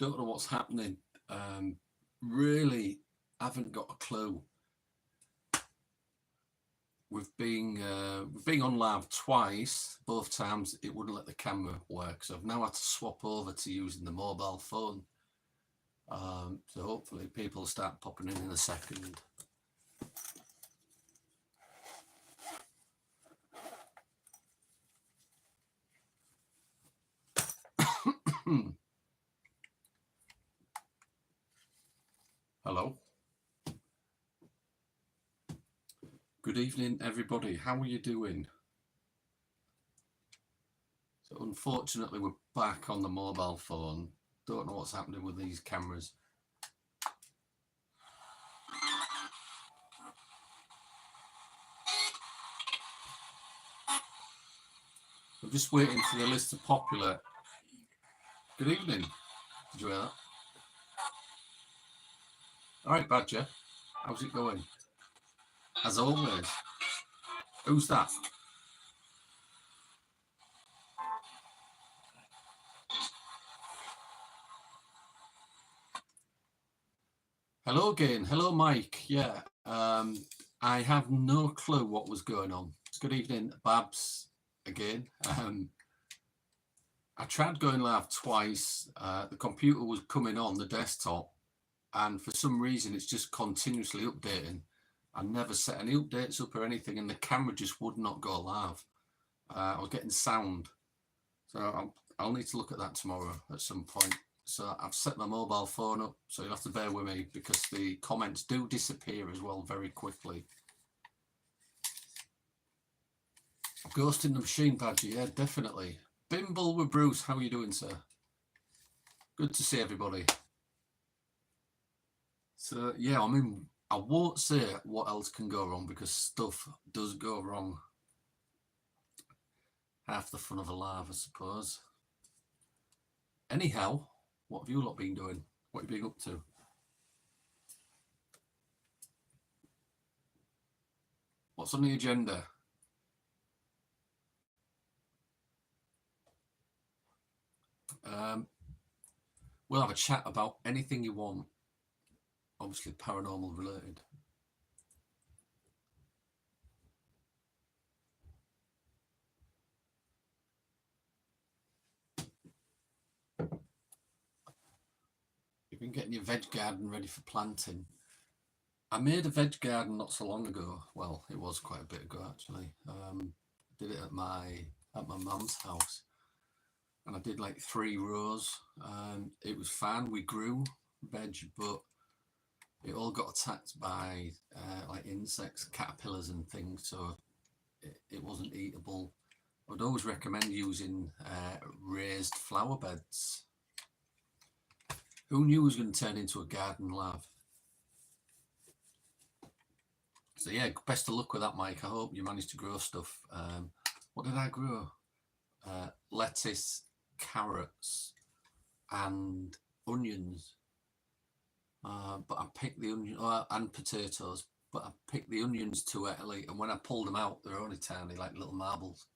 Don't know what's happening. Really haven't got a clue. We've been on live twice. Both times it wouldn't let the camera work, so I've now had to swap over to using the mobile phone. So hopefully people start popping in a second. Hello. Good evening, everybody. How are you doing? So unfortunately, we're back on the mobile phone. Don't know what's happening with these cameras. I'm just waiting for the list of popular. Good evening. Did you hear that? All right, Badger. How's it going? As always. Who's that? Hello again. Hello, Mike. Yeah. I have no clue what was going on. Good evening, Babs. Again. I tried going live twice. The computer was coming on the desktop, and for some reason it's just continuously updating. I never set any updates up or anything, and the camera just would not go live. I was getting sound, so I'll need to look at that tomorrow at some point. So I've set my mobile phone up, so you'll have to bear with me because the comments do disappear as well very quickly. Ghost in the Machine, Badger, yeah, definitely. Bimble with Bruce, how are you doing, sir? Good to see everybody. So, yeah, I mean, I won't say what else can go wrong because stuff does go wrong. Half the fun of a live, I suppose. Anyhow, what have you lot been doing? What have you been up to? What's on the agenda? We'll have a chat about anything you want, obviously paranormal related. You've been getting your veg garden ready for planting. I made a veg garden not so long ago. Well, it was quite a bit ago actually. Did it at my mum's house, and I did like 3 rows. It was fine. We grew veg, but it all got attacked by like insects, caterpillars and things, so it wasn't eatable. I would always recommend using raised flower beds. Who knew it was going to turn into a garden lab? So yeah, best of luck with that, Mike. I hope you managed to grow stuff. What did I grow? Lettuce, carrots, and onions. But I picked the onion and potatoes. But I picked the onions too early, and when I pulled them out, they're only tiny, like little marbles.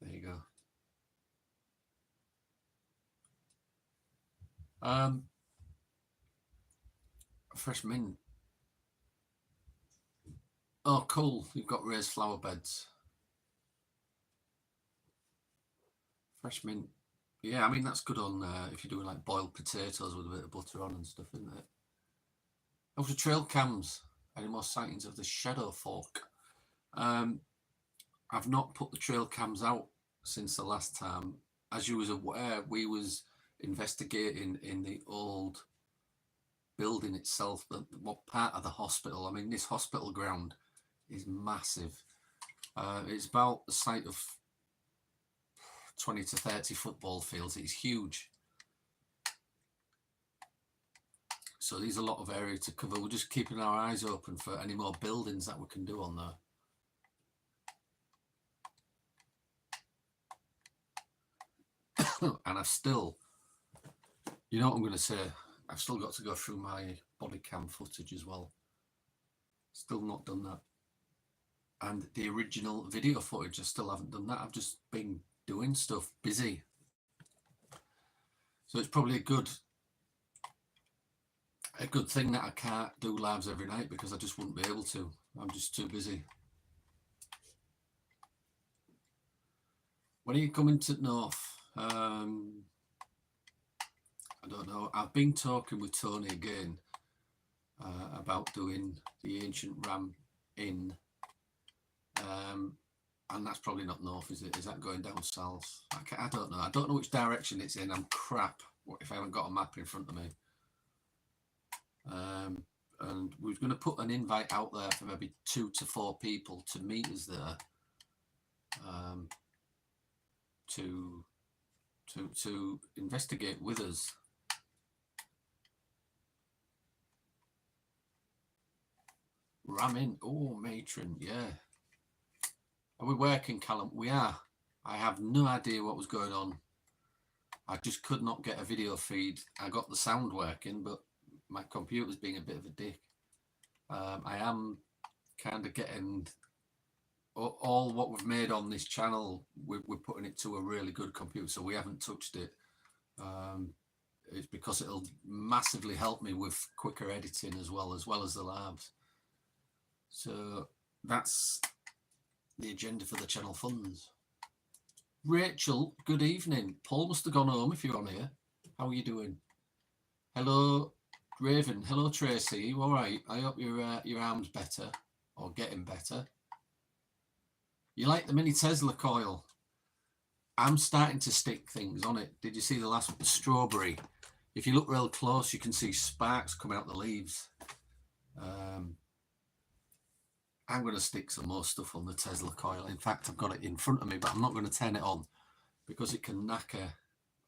There you go. Fresh mint. Oh, cool. You've got raised flower beds. Fresh mint. Yeah, I mean, that's good on if you're doing like boiled potatoes with a bit of butter on and stuff, isn't it? Over to trail cams. Any more sightings of the shadow folk? I've not put the trail cams out since the last time. As you was aware, we was investigating in the old building itself, what part of the hospital. I mean, this hospital ground is massive. It's about the size of 20 to 30 football fields. It's huge. So there's a lot of area to cover. We're just keeping our eyes open for any more buildings that we can do on there. And I've still, you know what I'm going to say, I've still got to go through my body cam footage as well. Still not done that. And the original video footage, I still haven't done that. I've just been doing stuff, busy. So it's probably a good thing that I can't do lives every night, because I just wouldn't be able to. I'm just too busy. When are you coming to North? I don't know. I've been talking with Tony again about doing the Ancient Ram Inn. And that's probably not north, is it? Is that going down south? I don't know. I don't know which direction it's in. I'm crap if I haven't got a map in front of me. And we're going to put an invite out there for maybe 2 to 4 people to meet us there, to investigate with us. Ramin, oh, matron, yeah. Are we working, Callum? We are. I have no idea what was going on. I just could not get a video feed. I got the sound working, but my computer's being a bit of a dick. I am kind of getting all what we've made on this channel, we're putting it to a really good computer, so we haven't touched it. It's because it'll massively help me with quicker editing as well as the labs. So that's the agenda for the channel funds. Rachel, good evening. Paul must have gone home if you're on here. How are you doing? Hello, Raven. Hello, Tracy. Are you all right? I hope your arm's better, or getting better. You like the mini Tesla coil? I'm starting to stick things on it. Did you see the last one, the strawberry? If you look real close, you can see sparks coming out the leaves. I'm going to stick some more stuff on the Tesla coil. In fact, I've got it in front of me, but I'm not going to turn it on because it can knacker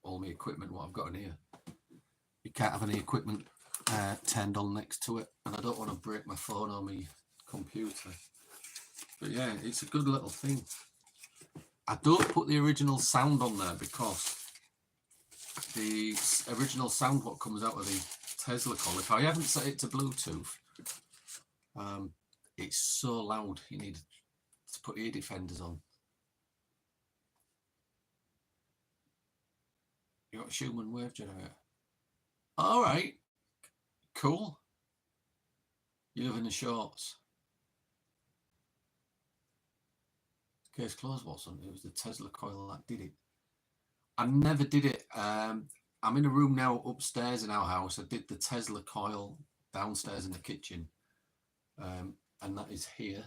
all my equipment, what I've got in here. You can't have any equipment turned on next to it, and I don't want to break my phone or my computer. But yeah, it's a good little thing. I don't put the original sound on there because the original sound what comes out of the Tesla coil, if I haven't set it to Bluetooth, it's so loud, you need to put ear defenders on. You got a Schumann wave generator. All right, cool. You live in the shorts. Case closed, Watson. It was the Tesla coil that did it. I never did it. I'm in a room now upstairs in our house. I did the Tesla coil downstairs in the kitchen. And that is here.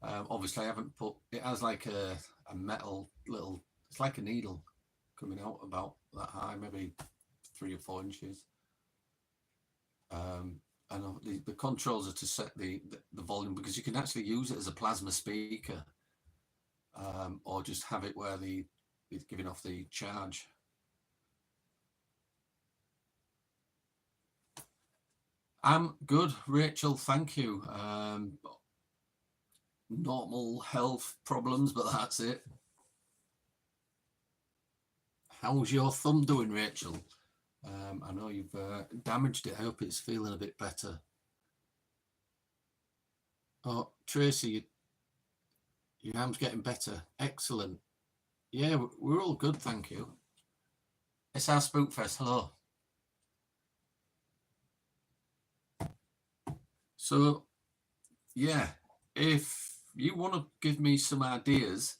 Obviously I haven't put, it has like a metal little, it's like a needle coming out about that high, maybe 3 or 4 inches. And the controls are to set the volume, because you can actually use it as a plasma speaker, or just have it where it's giving off the charge. I'm good, Rachel, thank you. Normal health problems, but that's it. How's your thumb doing, Rachel? I know you've damaged it. I hope it's feeling a bit better. Oh, Tracy, your arm's getting better. Excellent. Yeah, we're all good, thank you. SR Spookfest, hello. So, yeah, if you want to give me some ideas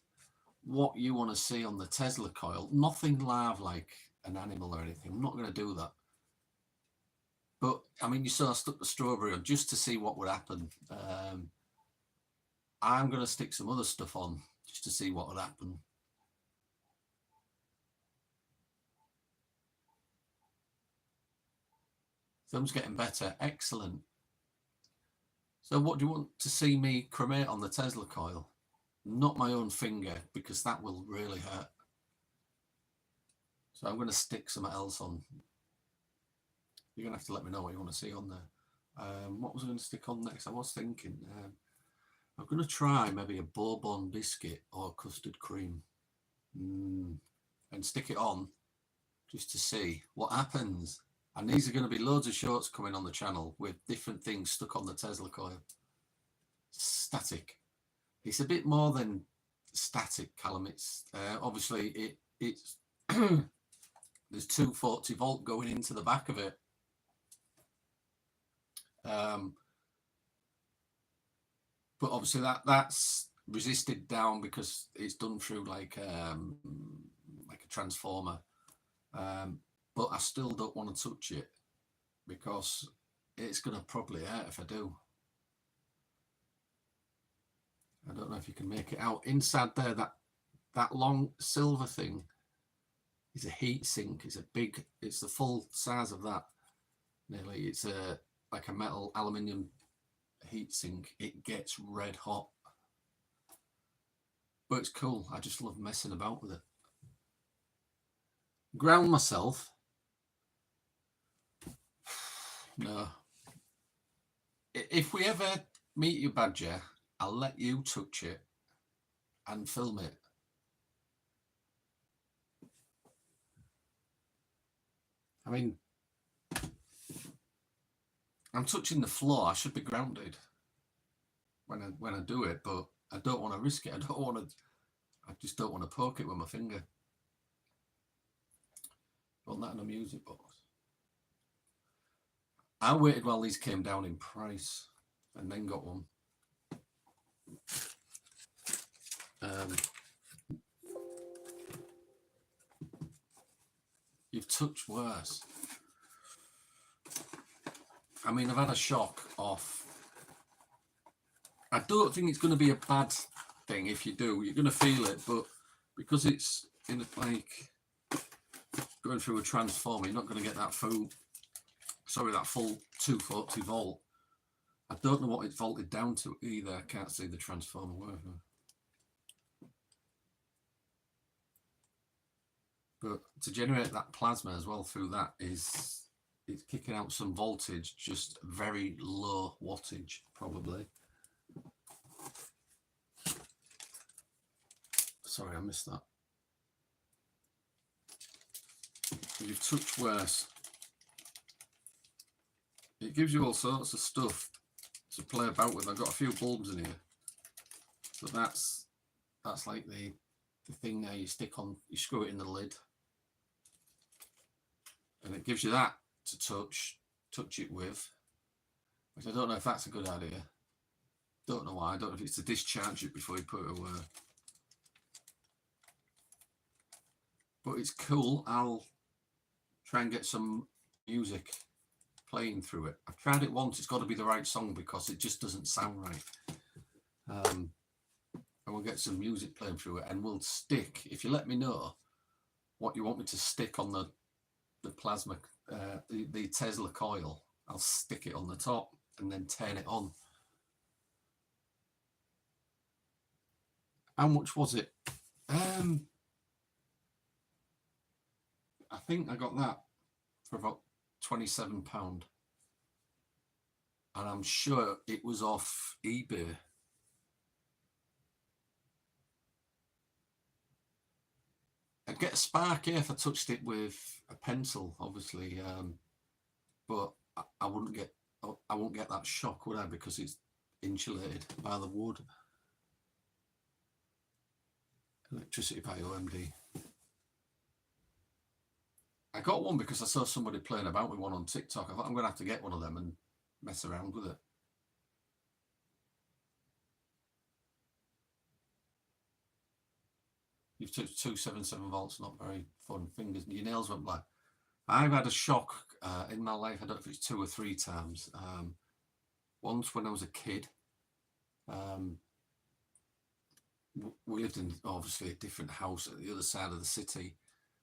what you want to see on the Tesla coil, nothing live like an animal or anything, I'm not going to do that. But, I mean, you saw I stuck the strawberry on just to see what would happen. I'm going to stick some other stuff on just to see what would happen. Thumb's getting better. Excellent. So what do you want to see me cremate on the Tesla coil? Not my own finger, because that will really hurt. So I'm going to stick something else on. You're going to have to let me know what you want to see on there. What was I going to stick on next? I was thinking, I'm going to try maybe a bourbon biscuit or custard cream. And stick it on just to see what happens. And these are going to be loads of shorts coming on the channel with different things stuck on the Tesla coil. Static. It's a bit more than static, Callum. It's obviously it's there's 240 volt going into the back of it. But obviously that's resisted down because it's done through like a transformer. But I still don't want to touch it because it's going to probably hurt if I do. I don't know if you can make it out. Inside there, that long silver thing is a heat sink. It's the full size of that. Nearly, it's like a metal aluminium heat sink. It gets red hot, but it's cool. I just love messing about with it. Ground myself? No. If we ever meet you, Badger, I'll let you touch it and film it. I mean, I'm touching the floor. I should be grounded when I do it, but I don't want to risk it. I just don't want to poke it with my finger. Want that in a music box? I waited while these came down in price and then got one. You've touched worse. I mean, I've had a shock off. I don't think it's going to be a bad thing if you do. You're going to feel it, but because it's in like going through a transformer, you're not going to get that full 240 volt. I don't know what it's volted down to either. I can't see the transformer working. But to generate that plasma as well through that it's kicking out some voltage, just very low wattage probably. Sorry, I missed that. You've touched worse. It gives you all sorts of stuff to play about with. I've got a few bulbs in here. So that's like the thing there you stick on, you screw it in the lid. And it gives you that to touch it with. Which I don't know if that's a good idea. Don't know why. I don't know if it's to discharge it before you put it away. But it's cool. I'll try and get some music playing through it. I've tried it once. It's got to be the right song because it just doesn't sound right. And we'll get some music playing through it, and we'll stick, if you let me know what you want me to stick on the plasma, the Tesla coil, I'll stick it on the top and then turn it on. How much was it? I think I got that for about £27. And I'm sure it was off eBay. I'd get a spark here if I touched it with a pencil, obviously, but I won't get that shock, would I? Because it's insulated by the wood. Electricity by OMD. I got one because I saw somebody playing about with one on TikTok. I thought I'm going to have to get one of them and mess around with it. You've touched 277 volts, not very fun. Fingers, your nails went black. I've had a shock in my life. I don't know if it's 2 or 3 times. Once when I was a kid, we lived in obviously a different house at the other side of the city.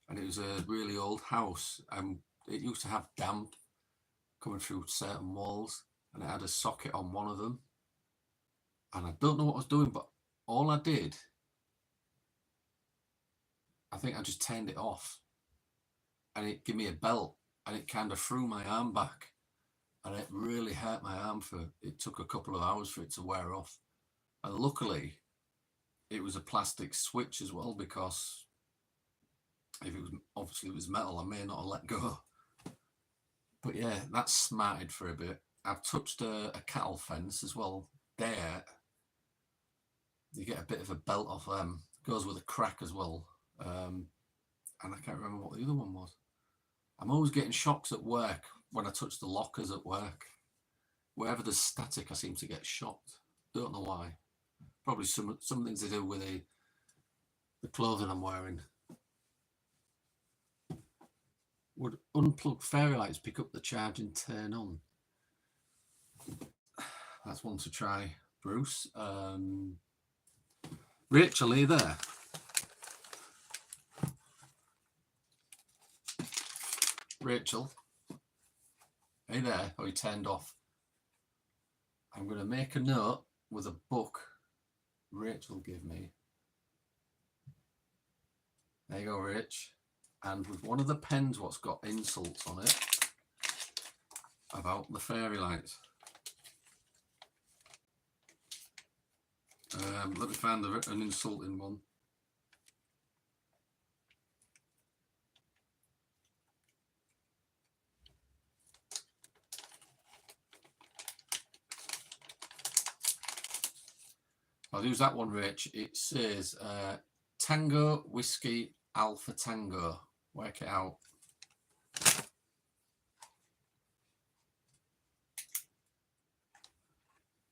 And it was a really old house, and it used to have damp coming through certain walls, and it had a socket on one of them. And I don't know what I was doing, but all I did, I think I just turned it off, and it gave me a belt, and it kind of threw my arm back, and it really hurt my arm. It took a couple of hours for it to wear off. And luckily, it was a plastic switch as well, because if it was metal, I may not have let go. But yeah, that smarted for a bit. I've touched a cattle fence as well. There, you get a bit of a belt off them. Goes with a crack as well. And I can't remember what the other one was. I'm always getting shocks at work when I touch the lockers at work. Wherever there's static, I seem to get shocked. Don't know why. Probably something to do with the clothing I'm wearing. Would unplugged fairy lights pick up the charge and turn on? That's one to try, Bruce. Rachel, are you there? Rachel, are you there? Or are you turned off? I'm going to make a note with a book Rachel gave me. There you go, Rach. And with one of the pens, what's got insults on it about the fairy lights. Let me find an insulting one. I'll use that one, Rich. It says Tango Whiskey Alpha Tango. Work it out.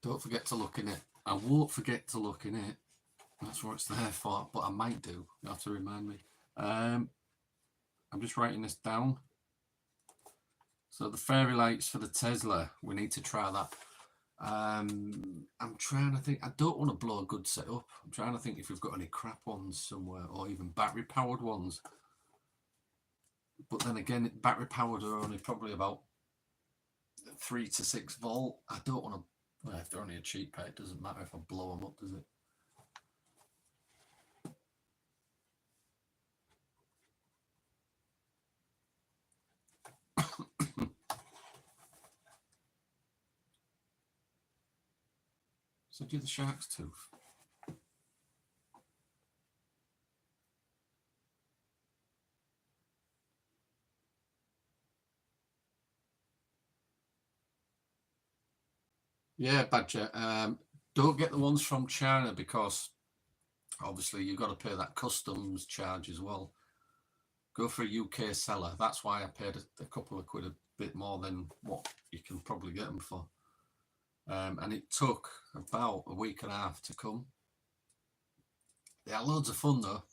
Don't forget to look in it. I won't forget to look in it. That's what it's there for, but I might do. You have to remind me. I'm just writing this down. So the fairy lights for the Tesla, we need to try that. I'm trying to think. I don't want to blow a good setup. I'm trying to think if we've got any crap ones somewhere, or even battery powered ones. But then again, battery powered are only probably about 3 to 6 volt. I don't want to. Well, if they're only a cheap pair, it doesn't matter if I blow them up, does it? So do the shark's tooth. Yeah, Badger. Don't get the ones from China because obviously you've got to pay that customs charge as well. Go for a UK seller. That's why I paid a couple of quid a bit more than what you can probably get them for. And it took about a week and a half to come. They are loads of fun though.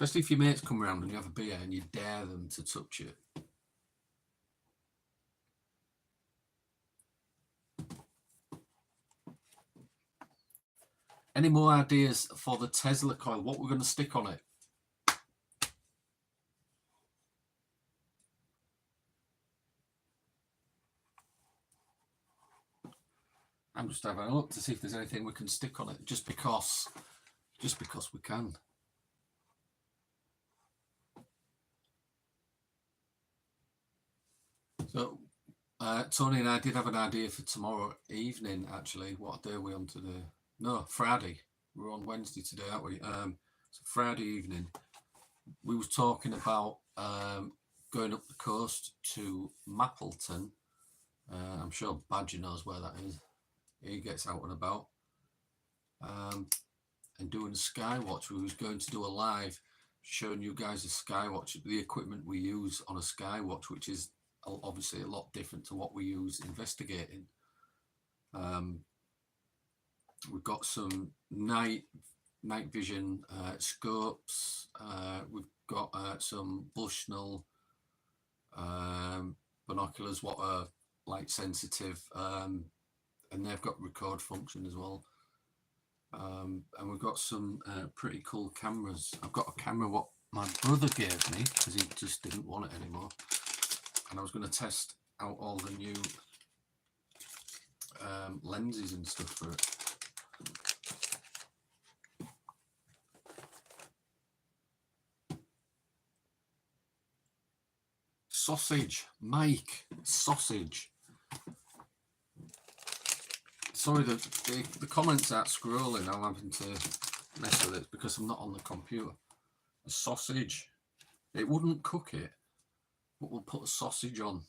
Especially if your mates come around and you have a beer and you dare them to touch it. Any more ideas for the Tesla coil? What we're going to stick on it? I'm just having a look to see if there's anything we can stick on it, just because we can. So Tony and I did have an idea for tomorrow evening. Actually, what day are we on today? No, Friday. We're on Wednesday today, aren't we? So Friday evening, we was talking about going up the coast to Mappleton. I'm sure Badger knows where that is. He gets out and about. And doing a Skywatch. We was going to do a live showing you guys a Skywatch, the equipment we use on a Skywatch, which is obviously a lot different to what we use investigating. We've got some night vision scopes. We've got some Bushnell binoculars, what are light sensitive, and they've got record function as well. And we've got some pretty cool cameras. I've got a camera what my brother gave me because he just didn't want it anymore, and I was going to test out all the new lenses and stuff for it. Sausage, Mike, sausage. Sorry, the comments aren't scrolling. I'm having to mess with it because I'm not on the computer. A sausage. It wouldn't cook it, but we'll put a sausage on.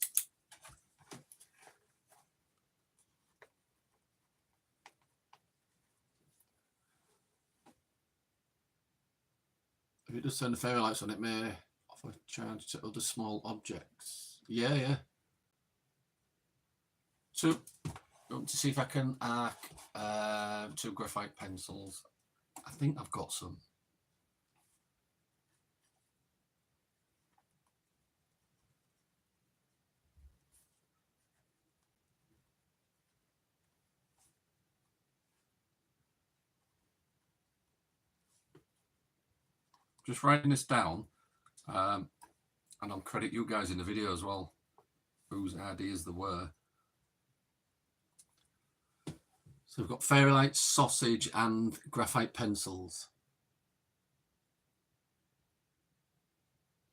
If it does turn the fairy lights on, it may Offer charge to other small objects. Yeah. So, I want to see if I can arc 2 graphite pencils. I think I've got some. Just writing this down, and I'll credit you guys in the video as well, whose ideas there were. So we've got fairy lights, sausage, and graphite pencils.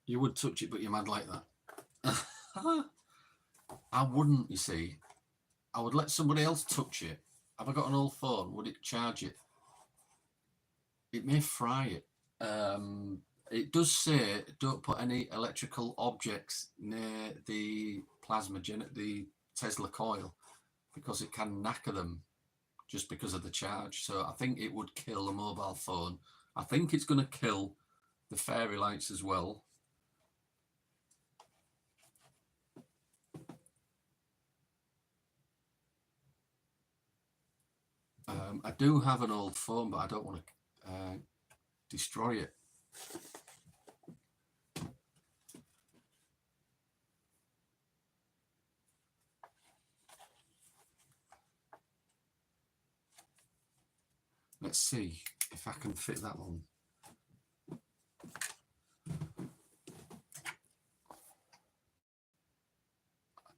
You would touch it, but you're mad like that. I wouldn't, you see. I would let somebody else touch it. Have I got an old phone? Would it charge it? It may fry it. It does say don't put any electrical objects near the the Tesla coil, because it can knacker them just because of the charge. So I think it would kill a mobile phone. I think it's going to kill the fairy lights as well. I do have an old phone, but I don't want to destroy it. Let's see if I can fit that one. I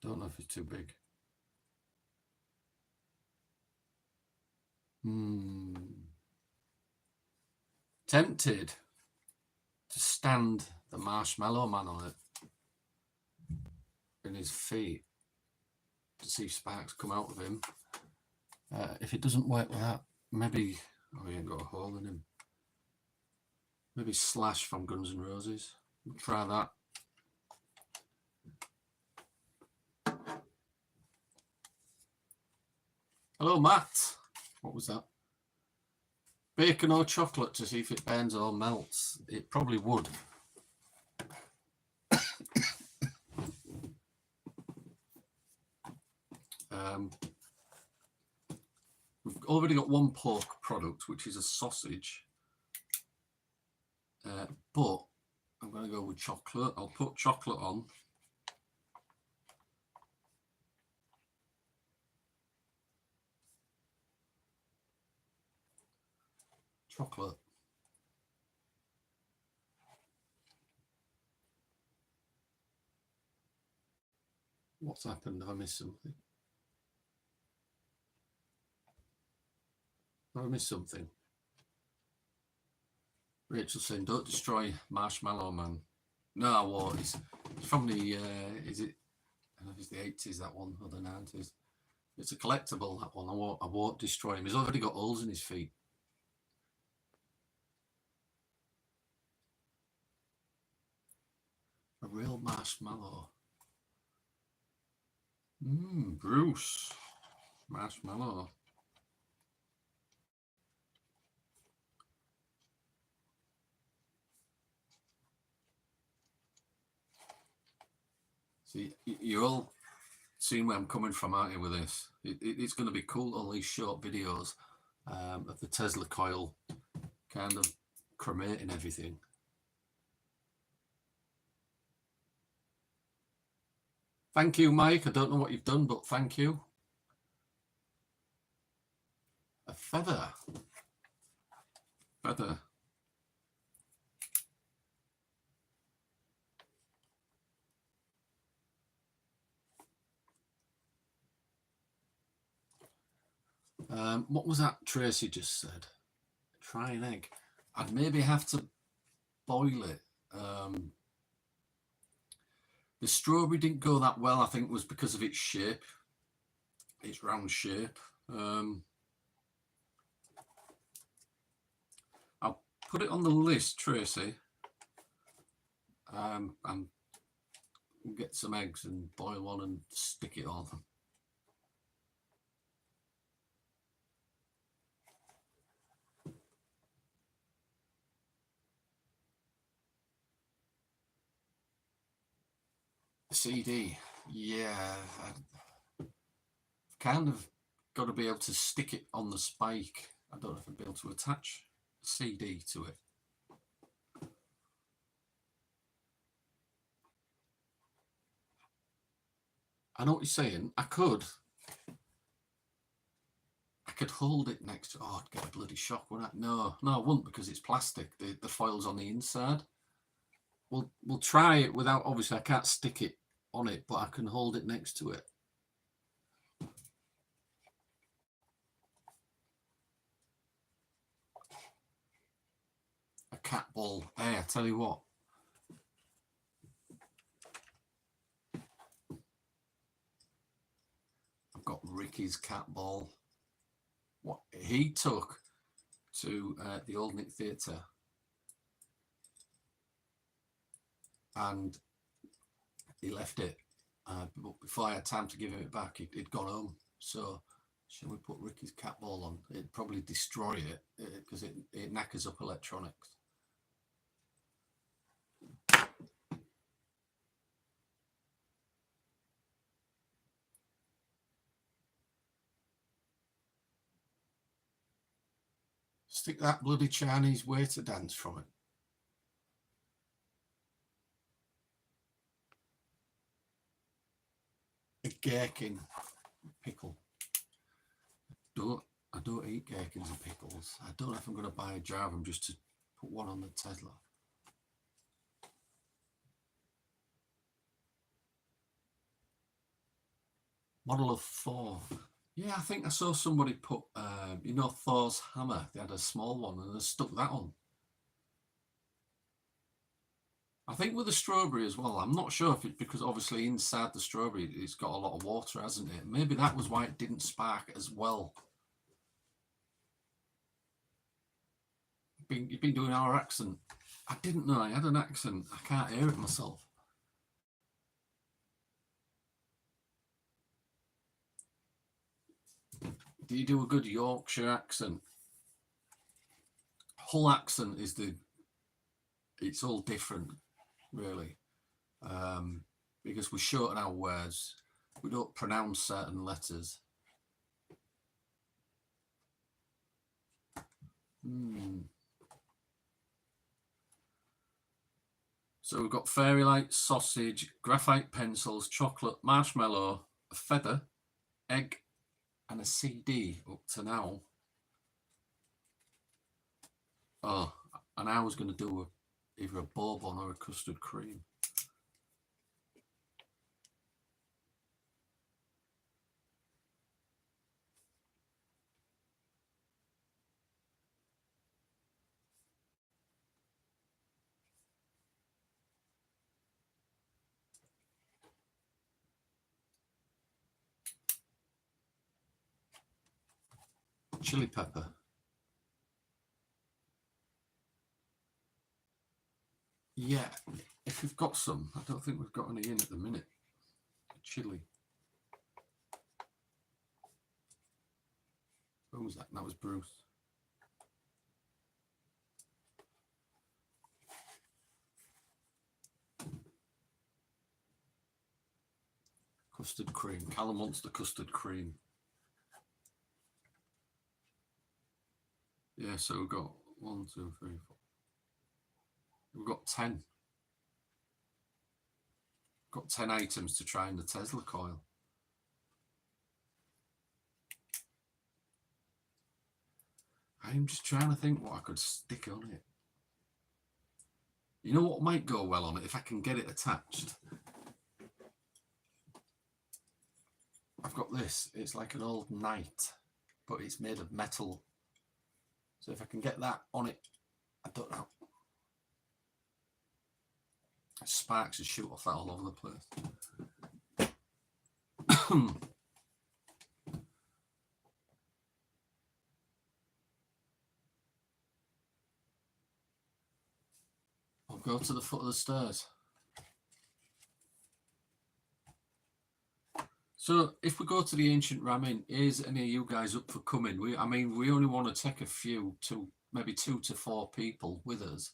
don't know if it's too big. Tempted to stand the marshmallow man on it in his feet to see sparks come out of him. If it doesn't work with that, maybe... Oh, he ain't got a hole in him. Maybe Slash from Guns N' Roses. We'll try that. Hello, Matt. What was that? Bacon or chocolate to see if it burns or melts. It probably would. We've already got one pork product, which is a sausage. But I'm going to go with chocolate. I'll put chocolate on. Chocolate. What's happened? Have I missed something? Have I missed something? Rachel saying, don't destroy Marshmallow Man. No, I won't. It's from the, is it, I don't know if it's the 80s, that one, or the 90s. It's a collectible, that one. I won't destroy him. He's already got holes in his feet. A real marshmallow. Bruce. Marshmallow. See, you're all seeing where I'm coming from, aren't you, with this? It's going to be cool, all these short videos of the Tesla coil kind of cremating everything. Thank you, Mike. I don't know what you've done, but thank you. A feather. Feather. What was that Tracy just said? Try an egg. I'd maybe have to boil it. The strawberry didn't go that well, I think, was because of its shape, its round shape. I'll put it on the list, Tracy, and get some eggs and boil one and stick it on. CD. Yeah, I've kind of got to be able to stick it on the spike. I don't know if I'd be able to attach a CD to it. I know what you're saying. I could hold it next to. Oh, I'd get a bloody shock, wouldn't I? No, I wouldn't, because it's plastic. The foil's on the inside. We'll try it without. Obviously, I can't stick it on it, but I can hold it next to it. A cat ball. Hey, I tell you what. I've got Ricky's cat ball. What he took to the Old Nick Theatre, and he left it. But before I had time to give him it back, he'd gone home. So shall we put Ricky's cat ball on? It'd probably destroy it because it knackers up electronics. Stick that bloody Chinese waiter dance from it. A gherkin pickle. I don't eat gherkins and pickles. I don't know if I'm going to buy a jar of them just to put one on the Tesla. Model of Thor. Yeah, I think I saw somebody put, you know, Thor's hammer. They had a small one and they stuck that on. I think with the strawberry as well. I'm not sure if it's because obviously inside the strawberry it's got a lot of water, hasn't it? Maybe that was why it didn't spark as well. You've been doing our accent. I didn't know I had an accent. I can't hear it myself. Do you do a good Yorkshire accent? Hull accent is it's all different, really, because we shorten our words. We don't pronounce certain letters. So we've got fairy light, sausage, graphite pencils, chocolate, marshmallow, a feather, egg, and a CD up to now. Oh, and I was going to do either a bourbon or a custard cream. Chili pepper. Yeah, if we've got some. I don't think we've got any in at the minute. Chili. Who was that? That was Bruce. Custard cream. Callum wants the custard cream. Yeah, so we've got 1, 2, 3, 4. We've got 10. Got 10 items to try in the Tesla coil. I'm just trying to think what I could stick on it. You know what might go well on it if I can get it attached? I've got this. It's like an old knight, but it's made of metal. So if I can get that on it, I don't know. Sparks and shoot off that all over the place. I'll go to the foot of the stairs. So if we go to the Ancient Ramin, is any of you guys up for coming? We only want to take a few, maybe 2 to 4 people with us.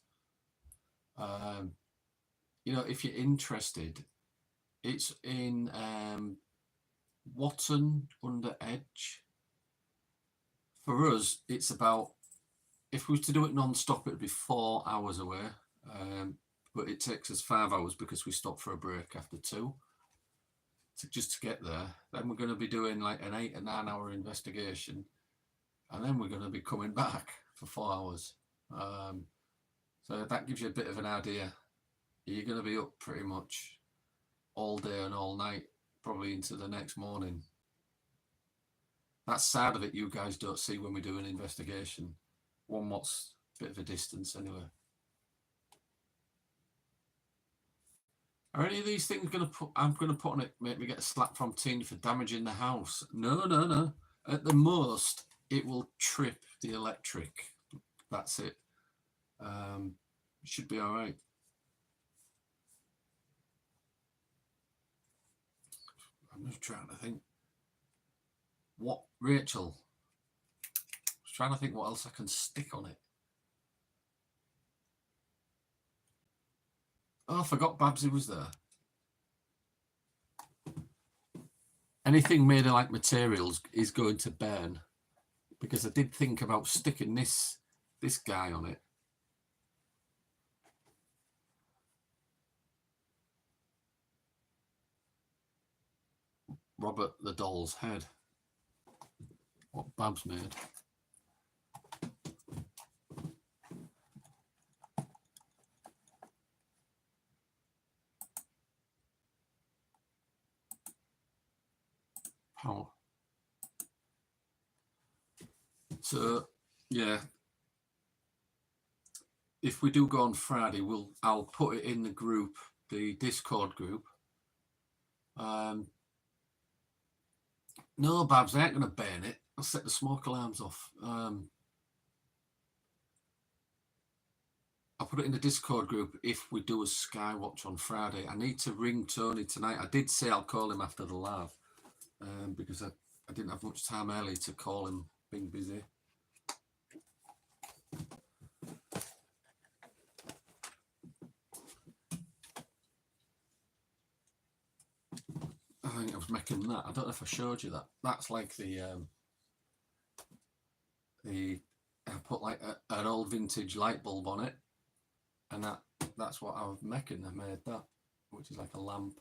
You know, if you're interested, It's in Watton under Edge. For us, it's about, if we were to do it non-stop, it'd be 4 hours away. But it takes us 5 hours because we stop for a break after 2 just to get there. Then we're going to be doing like an 8 or 9 hour investigation, and then we're going to be coming back for 4 hours. So that gives you a bit of an idea. You're going to be up pretty much all day and all night, probably into the next morning. That side of it you guys don't see when we do an investigation. One what's a bit of a distance anyway. Are any of these things I'm going to put on it, make me get a slap from Tina for damaging the house? No. At the most, it will trip the electric. That's it. It should be all right. I'm just trying to think. What, Rachel? I was trying to think what else I can stick on it. Oh, I forgot Babsy was there. Anything made of like materials is going to burn, because I did think about sticking this guy on it. Robert the doll's head. What Babs made. Power. So yeah, if we do go on Friday, I'll put it in the group, the Discord group. No, Babs, I ain't gonna burn it. I'll set the smoke alarms off. I'll put it in the Discord group if we do a Skywatch on Friday. I need to ring Tony tonight. I did say I'll call him after the live, because I didn't have much time early to call him, being busy. I think I was making that. I don't know if I showed you that. That's like I put like an old vintage light bulb on it, and that's what I was making. I made that, which is like a lamp,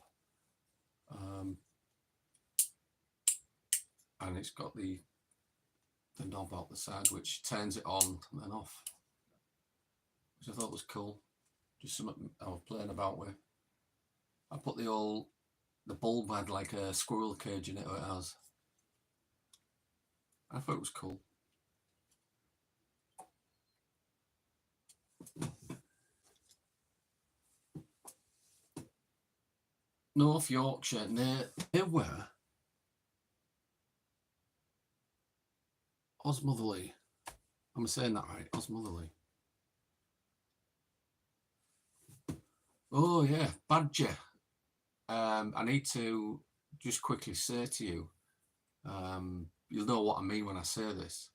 and it's got the knob out the side which turns it on and then off, which I thought was cool. Just something I was playing about with. I put the bulb had like a squirrel cage in it, or it has. I thought it was cool. North Yorkshire, near where? Osmotherley. Am I saying that right? Osmotherley. Oh yeah, Badger. I need to just quickly say to you, you'll know what I mean when I say this.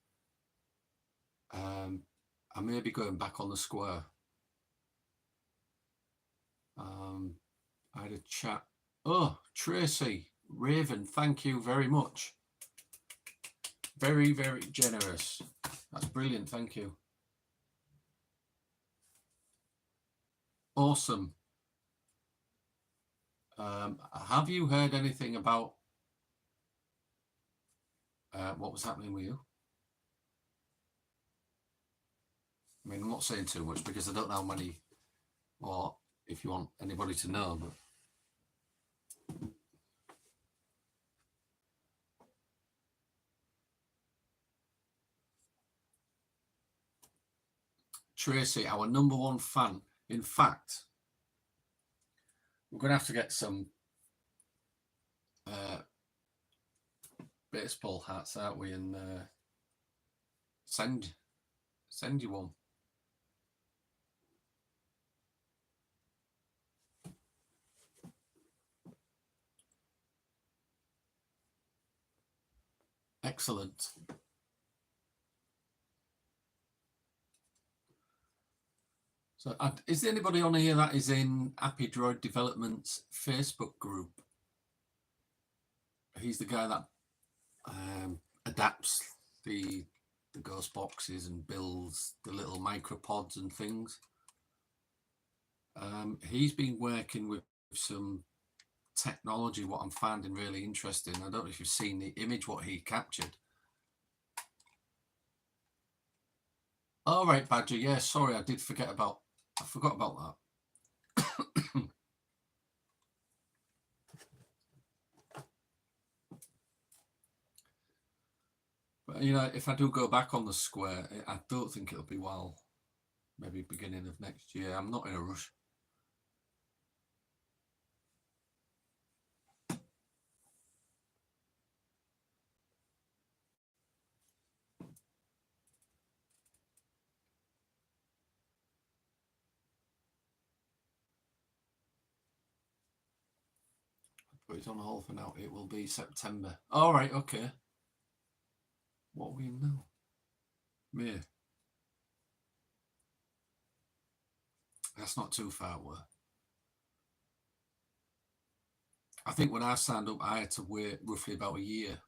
I may be going back on the square. I had a chat. Oh, Tracy, Raven, thank you very much. Very, very generous. That's brilliant, thank you. Awesome. Have you heard anything about what was happening with you? I mean, I'm not saying too much because I don't know how many, or if you want anybody to know, but Tracy, our #1 fan. In fact, we're going to have to get some baseball hats, aren't we? And send you one. Excellent. So is there anybody on here that is in Happy Droid Development's Facebook group? He's the guy that adapts the ghost boxes and builds the little micropods and things. He's been working with some technology, what I'm finding really interesting. I don't know if you've seen the image what he captured. All right, Badger. Yeah, sorry, I forgot about that. But you know, if I do go back on the square, I don't think it'll be maybe beginning of next year. I'm not in a rush. But it's on hold for now. It will be September. All right, okay. What are we in now? May. That's not too far away. I think when I signed up, I had to wait roughly about a year.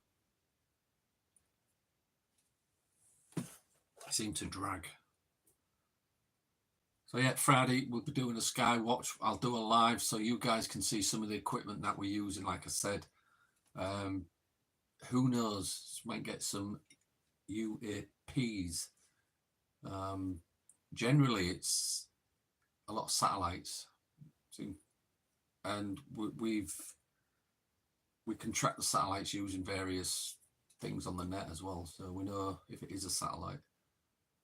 It seemed to drag. So yeah, Friday we'll be doing a Sky Watch. I'll do a live so you guys can see some of the equipment that we're using. Like I said, who knows? Might get some UAPs. Generally, it's a lot of satellites, and we can track the satellites using various things on the net as well, so we know if it is a satellite.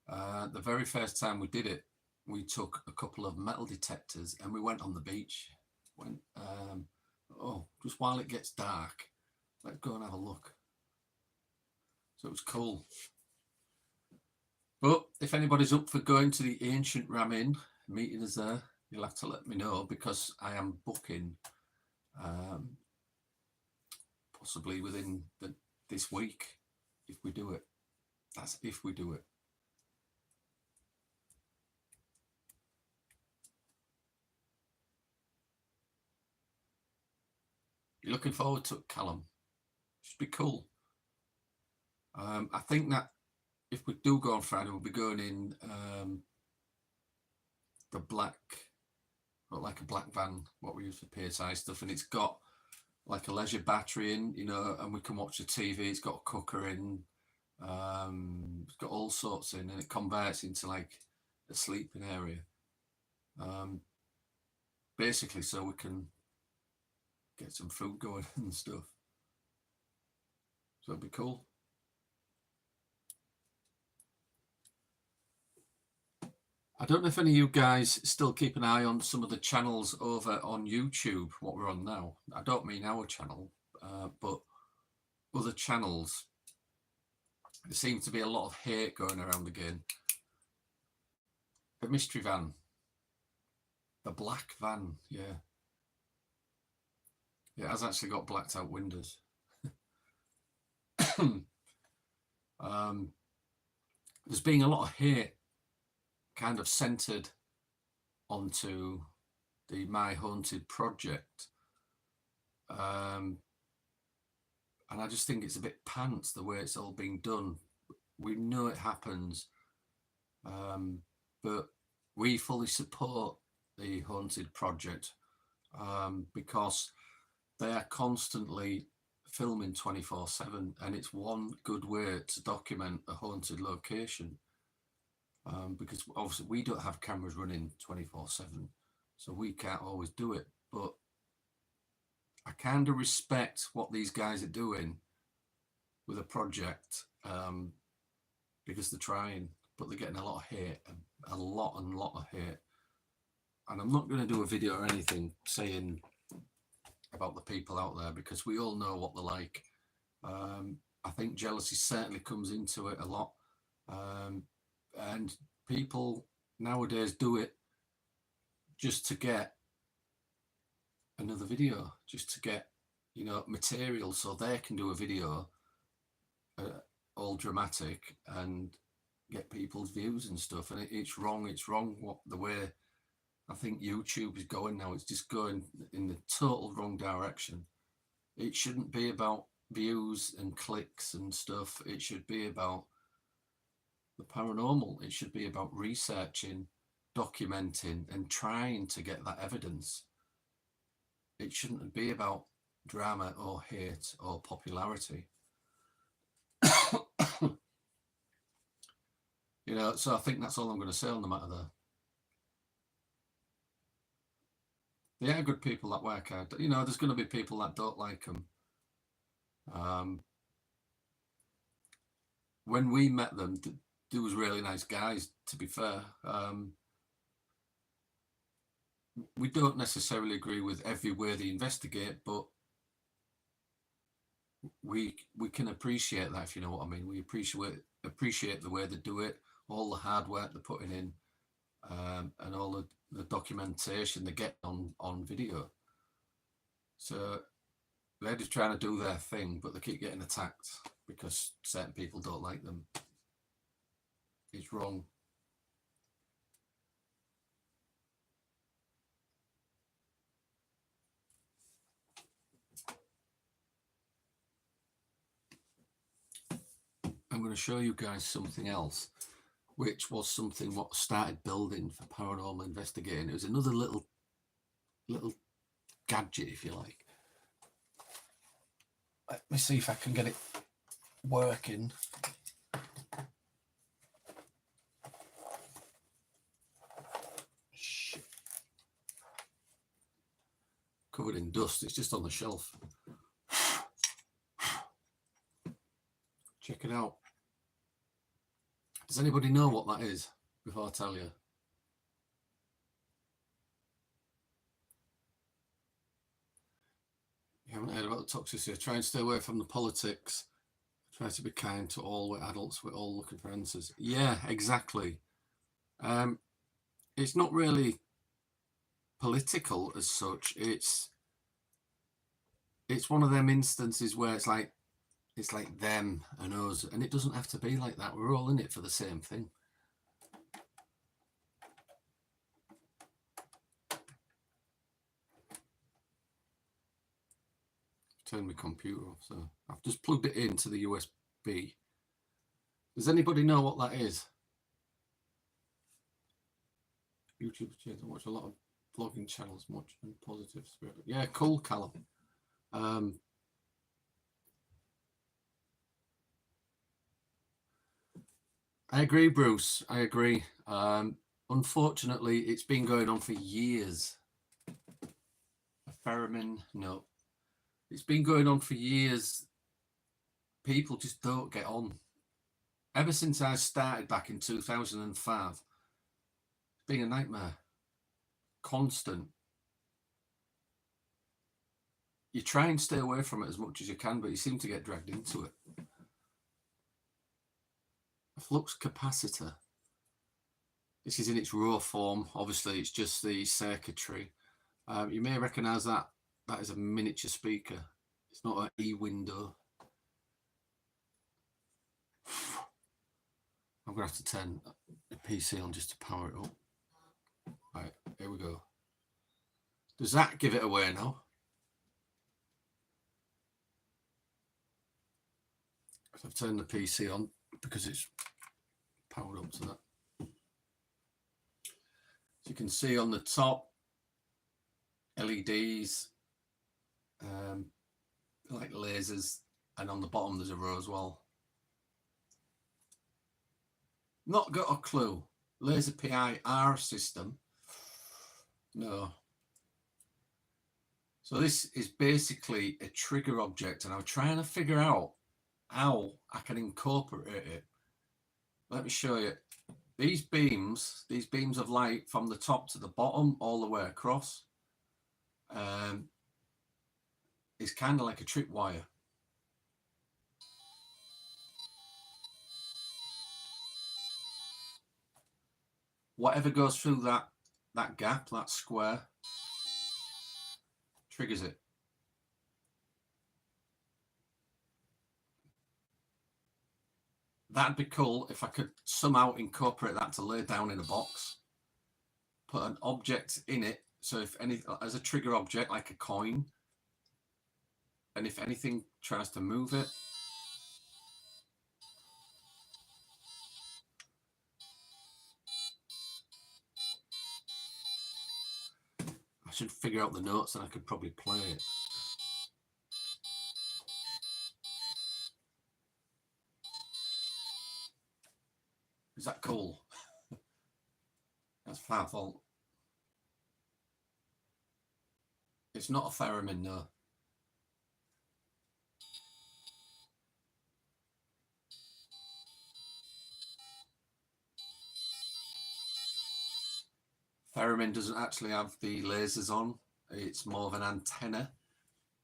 The very first time we did it, we took a couple of metal detectors and we went on the beach. Just while it gets dark, let's go and have a look. So it was cool. But if anybody's up for going to the Ancient Ram Inn, meeting us there, you'll have to let me know, because I am booking possibly within this week if we do it. That's if we do it. You're looking forward to it, Callum? Should be cool. I think that if we do go on Friday, we'll be going in the black, like a black van, what we use for PSI stuff, and it's got like a leisure battery in, you know, and we can watch the TV. It's got a cooker in, it's got all sorts in, and it converts into like a sleeping area, basically, so we can get some food going and stuff. So it'd be cool. I don't know if any of you guys still keep an eye on some of the channels over on YouTube, what we're on now. I don't mean our channel, but other channels. There seems to be a lot of hate going around again. The mystery van. The black van, yeah. Yeah, it has actually got blacked out windows. There's been a lot of hate kind of centered onto the My Haunted project. And I just think it's a bit pants the way it's all being done. We know it happens, but we fully support the Haunted project because they are constantly filming 24/7, and it's one good way to document a haunted location. Because obviously we don't have cameras running 24/7, so we can't always do it. But I kind of respect what these guys are doing with a project, because they're trying, but they're getting a lot of hate, a lot of hate. And I'm not going to do a video or anything saying about the people out there, because we all know what they're like. I think jealousy certainly comes into it a lot. And people nowadays do it just to get another video, just to get, you know, material so they can do a video all dramatic and get people's views and stuff, and it's wrong. It's wrong what the way I think YouTube is going now. It's just going in the total wrong direction. It shouldn't be about views and clicks and stuff. It should be about the paranormal. It should be about researching, documenting, and trying to get that evidence. It shouldn't be about drama or hate or popularity. You know, so I think that's all I'm going to say on the matter there. They are good people that work hard. You know, there's going to be people that don't like them. When we met them, they was really nice guys, to be fair. We don't necessarily agree with every way they investigate, but we can appreciate that, if you know what I mean. We appreciate the way they do it, all the hard work they're putting in, and all the documentation they get on video. So they're just trying to do their thing, but they keep getting attacked because certain people don't like them. It's wrong. I'm going to show you guys something else, which was something what started building for paranormal investigating. It was another little gadget, if you like. Let me see if I can get it working. Shit. Covered in dust. It's just on the shelf. Check it out. Does anybody know what that is before I tell you? You haven't heard about the toxicity. Try and stay away from the politics. Try to be kind to all. We're adults. We're all looking for answers. Yeah, exactly. It's not really political as such. It's one of them instances where it's like them and us, and it doesn't have to be like that. We're all in it for the same thing. Turn my computer off, so I've just plugged it into the USB. Does anybody know what that is? YouTube channels. I watch a lot of vlogging channels, much and positive spirit. Yeah, cool, Callum. I agree, Bruce. I agree. Unfortunately, it's been going on for years. A theremin, no. It's been going on for years. People just don't get on. Ever since I started back in 2005, it's been a nightmare. Constant. You try and stay away from it as much as you can, but you seem to get dragged into it. A flux capacitor. This is in its raw form. Obviously, it's just the circuitry. You may recognize that. That is a miniature speaker. It's not an e-window. I'm going to have to turn the PC on just to power it up. Right, here we go. Does that give it away now? I've turned the PC on because it's powered up to that. So you can see on the top, LEDs, like lasers, and on the bottom there's a row as well. Not got a clue. Laser PIR system. No. So this is basically a trigger object, and I'm trying to figure out how I can incorporate it. Let me show you. These beams of light from the top to the bottom all the way across is kind of like a tripwire. Whatever goes through that gap, that square, triggers it. that'd be cool if I could somehow incorporate that to lay down in a box, put an object in it. So if any, as a trigger object, like a coin, and if anything tries to move it, I should figure out the notes and I could probably play it. Is that cool? That's 5 volt. It's not a theremin, no. Theremin doesn't actually have the lasers on. It's more of an antenna.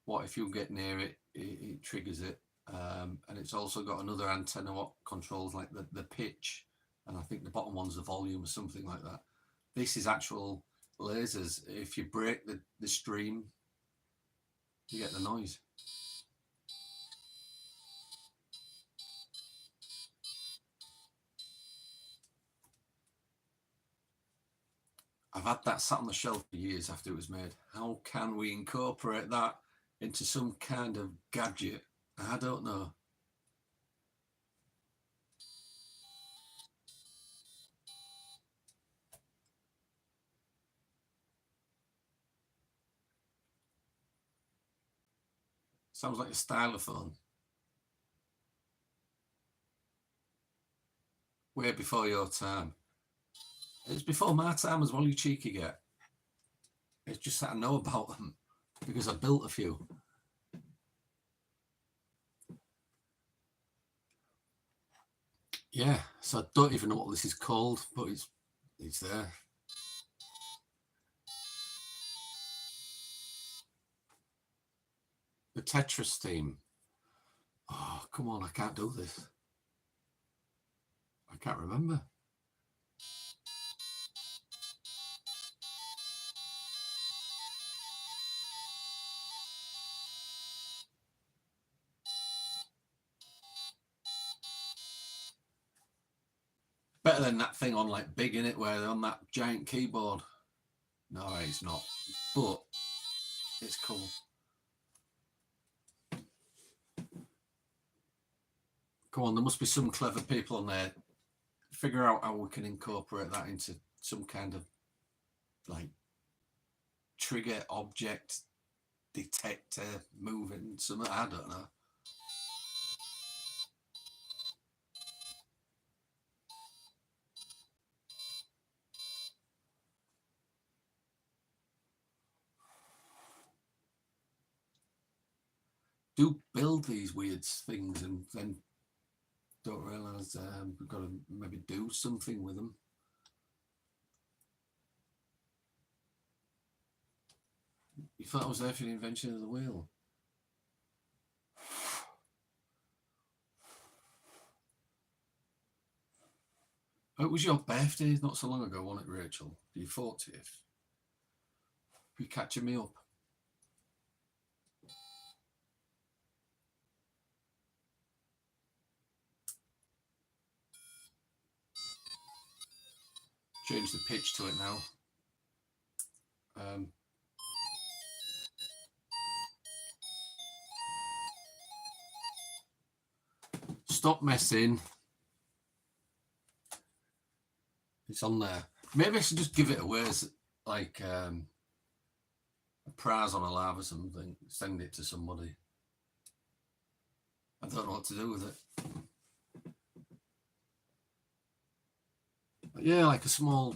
What if you get near it, it triggers it. And it's also got another antenna what controls like the pitch. And I think the bottom one's the volume or something like that. This is actual lasers. If you break the stream, you get the noise. I've had that sat on the shelf for years after it was made. How can we incorporate that into some kind of gadget? I don't know. Sounds like a stylophone. Way before your time. It's before my time as well, you cheeky get. It's just that I know about them because I built a few. Yeah, so I don't even know what this is called, but it's there. The Tetris theme. Oh, come on, I can't do this. I can't remember. Better than that thing on like Big In It, where they're on that giant keyboard. No, it's not. But it's cool. Come on, there must be some clever people on there. Figure out how we can incorporate that into some kind of like trigger object detector moving something. I don't know. Do build these weird things and then don't realise we've got to maybe do something with them. You thought I was there for the invention of the wheel? It was your birthday not so long ago, wasn't it, Rachel? Your 40th. You're catching me up. Change the pitch to it now. Stop messing. It's on there. Maybe I should just give it away as like a prize on a live or something. Send it to somebody. I don't know what to do with it. But yeah, like a small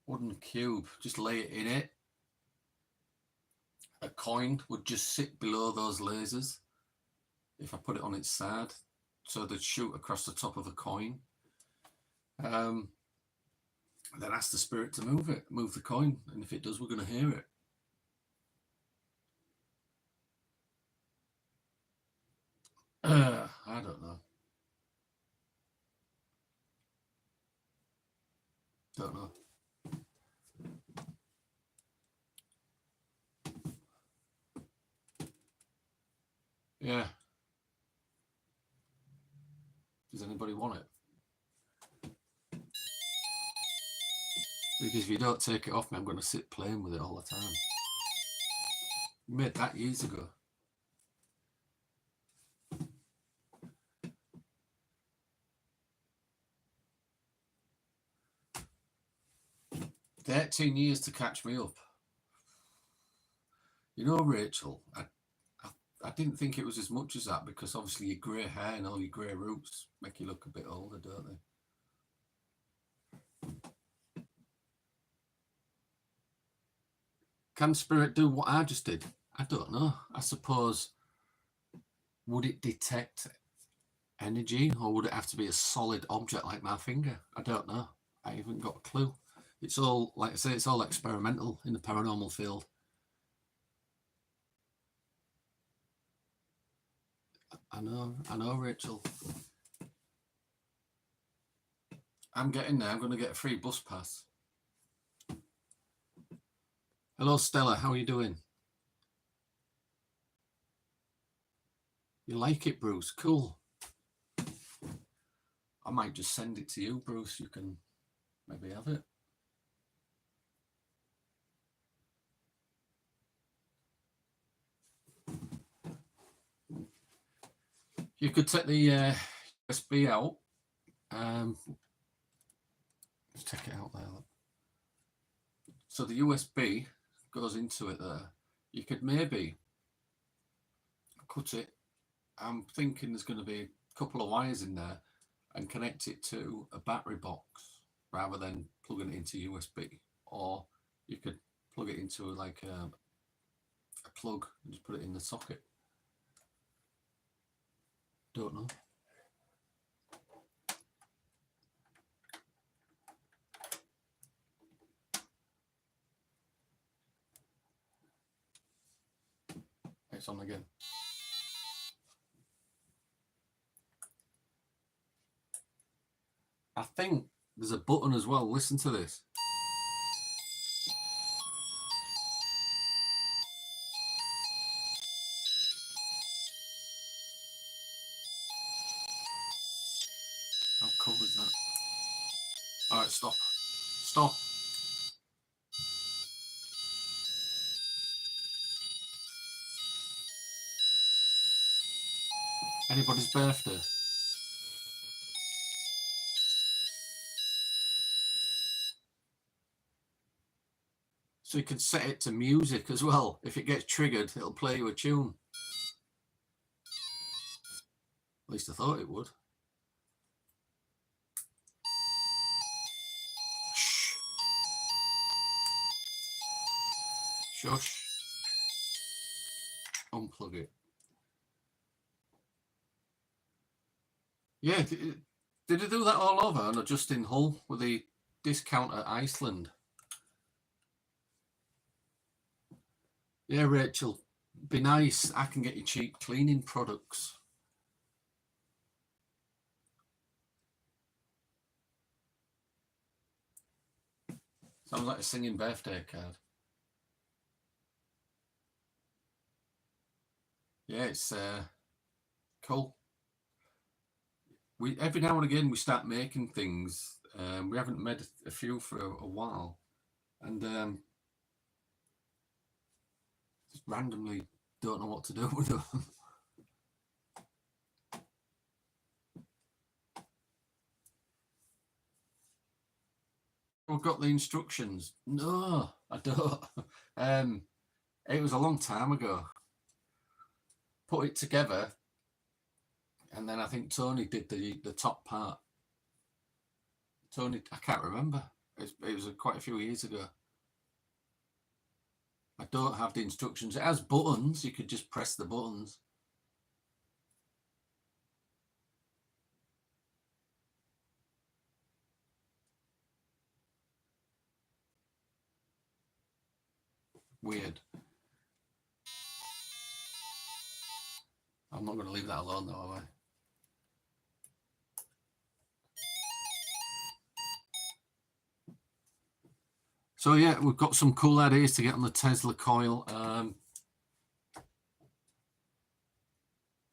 wooden cube. Just lay it in it. A coin would just sit below those lasers if I put it on its side. So they'd shoot across the top of a coin. Then ask the spirit to move the coin. And if it does, we're going to hear it. I don't know. Don't know. Yeah. anybody want it? Because if you don't take it off me, I'm going to sit playing with it all the time. We made that years ago. The 18 years to catch me up. You know, Rachel, I didn't think it was as much as that, because obviously your grey hair and all your grey roots make you look a bit older, don't they? Can spirit do what I just did? I don't know. I suppose, would it detect energy, or would it have to be a solid object like my finger? I don't know. I haven't got a clue. It's all, like I say, it's all experimental in the paranormal field. I know, Rachel. I'm getting there. I'm going to get a free bus pass. Hello, Stella. How are you doing? You like it, Bruce? Cool. I might just send it to you, Bruce. You can maybe have it. You could take the USB out. Let's take it out there. So the USB goes into it there. You could maybe cut it. I'm thinking there's going to be a couple of wires in there, and connect it to a battery box rather than plugging it into USB. Or you could plug it into like a plug and just put it in the socket. Don't know. It's on again. I think there's a button as well. Listen to this. How cool is that? All right, stop. Stop. Anybody's birthday? So you can set it to music as well. If it gets triggered, it'll play you a tune. At least I thought it would. Shh. Shush. Unplug it. Yeah, did they do that all over, or just in Hull with the discount at Iceland? Yeah, Rachel, be nice. I can get you cheap cleaning products. Sounds like a singing birthday card. Yeah, it's cool. We every now and again we start making things. We haven't made a few for a while, and just randomly don't know what to do with them. I've got the instructions. No, I don't. It was a long time ago. Put it together, and then I think Tony did the top part. Tony, I can't remember. It was quite a few years ago. I don't have the instructions. It has buttons. You could just press the buttons. Weird. I'm not going to leave that alone, though, am I? So yeah, we've got some cool ideas to get on the Tesla coil.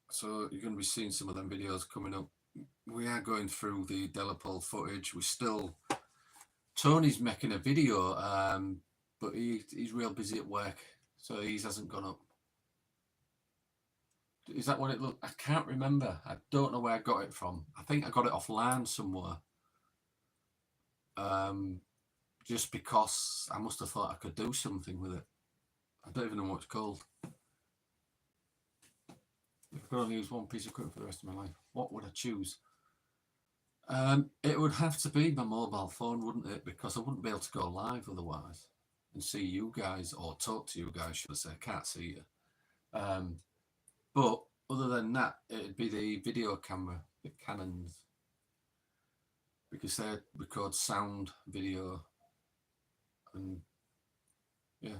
So you're going to be seeing some of them videos coming up. we are going through the Delapole footage. We're still, Tony's making a video, but he's real busy at work, so he hasn't gone up. Is that what it looked? I can't remember. I don't know where I got it from. I think I got it offline somewhere. Just because I must have thought I could do something with it. I don't even know what it's called. If I could only use one piece of equipment for the rest of my life, what would I choose? It would have to be my mobile phone, wouldn't it? Because I wouldn't be able to go live otherwise and see you guys, or talk to you guys, should I say. I can't see you. But other than that, it'd be the video camera, the Canons, because they record sound, video, and yeah.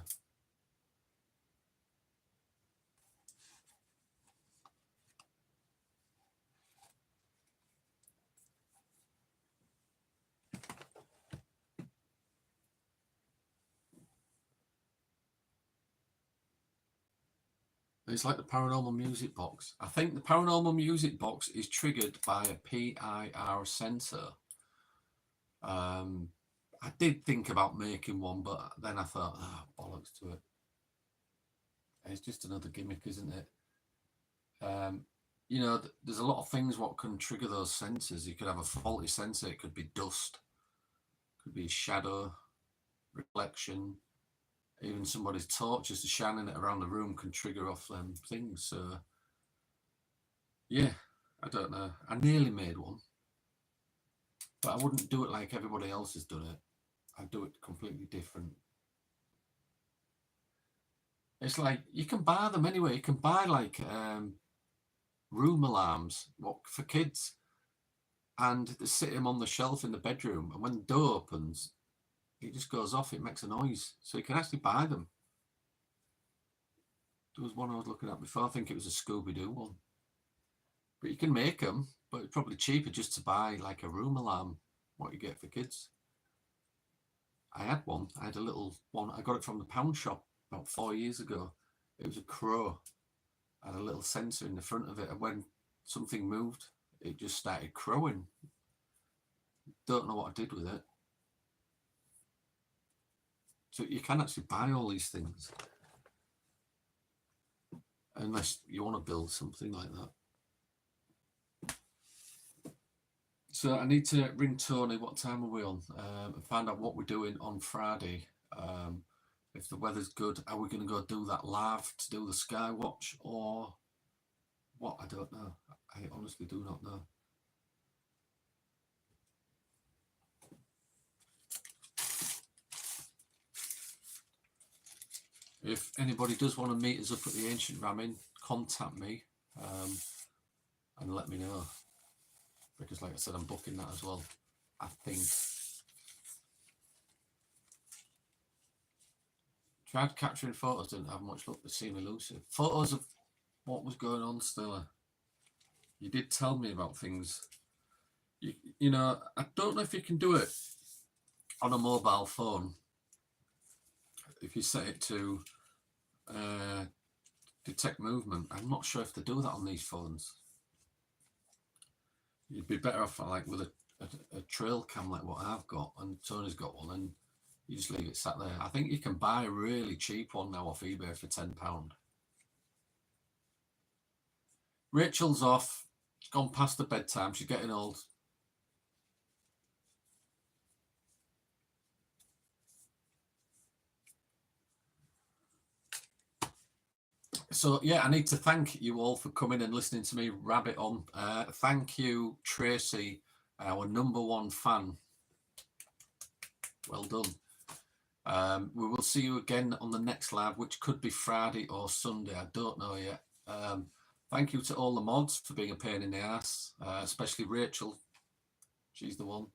It's like the paranormal music box. I think the paranormal music box is triggered by a PIR sensor. I did think about making one, but then I thought, bollocks to it. It's just another gimmick, isn't it? You know, there's a lot of things what can trigger those sensors. You could have a faulty sensor. It could be dust, could be shadow, reflection. Even somebody's torch just shining it around the room can trigger off them things. So, yeah, I don't know. I nearly made one, but I wouldn't do it like everybody else has done it. I'd do it completely different. It's like you can buy them anyway. You can buy like room alarms, what for kids, and they sit them on the shelf in the bedroom. And when the door opens, it just goes off. It makes a noise, so you can actually buy them. There was one I was looking at before. I think it was a Scooby Doo one, but you can make them. But it's probably cheaper just to buy like a room alarm, what you get for kids. I had one. I had a little one. I got it from the pound shop about 4 years ago. It was a crow. I had a little sensor in the front of it, and when something moved, it just started crowing. Don't know what I did with it. So you can actually buy all these things, unless you want to build something like that. So I need to ring Tony. What time are we on? And find out what we're doing on Friday. If the weather's good, are we going to go do that live to do the Sky Watch, or what? I don't know. I honestly do not know. If anybody does want to meet us up at the Ancient Ramming, contact me and let me know. Because like I said, I'm booking that as well, I think. Tried capturing photos, didn't have much luck. They seem elusive. Photos of what was going on, Stella. You did tell me about things. You know, I don't know if you can do it on a mobile phone. If you set it to detect movement, I'm not sure if they do that on these phones. You'd be better off like with a trail cam like what I've got, and Tony's got one, and you just leave it sat there. I think you can buy a really cheap one now off eBay for £10. Rachel's off. She's gone past the bedtime. She's getting old. So yeah, I need to thank you all for coming and listening to me rabbit on. Thank you, Tracy, our #1 fan. Well done. We will see you again on the next live, which could be Friday or Sunday. I don't know yet. Thank you to all the mods for being a pain in the ass, especially Rachel. She's the one.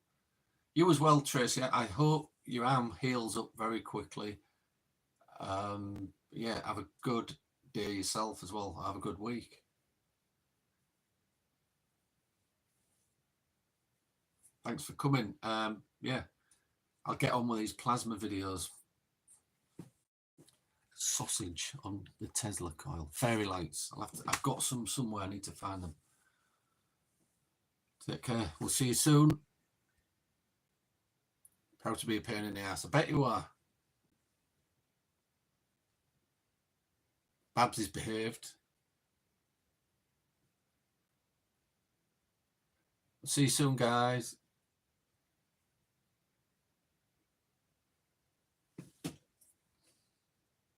You as well, Tracy. I hope your arm heals up very quickly. Yeah, have a good day yourself as well. Have a good week. Thanks for coming. Yeah, I'll get on with these plasma videos. Sausage on the Tesla coil. Fairy lights. I've got some somewhere. I need to find them. Take care. We'll see you soon. Proud to be a pain in the ass. I bet you are. Babs is behaved. See you soon, guys.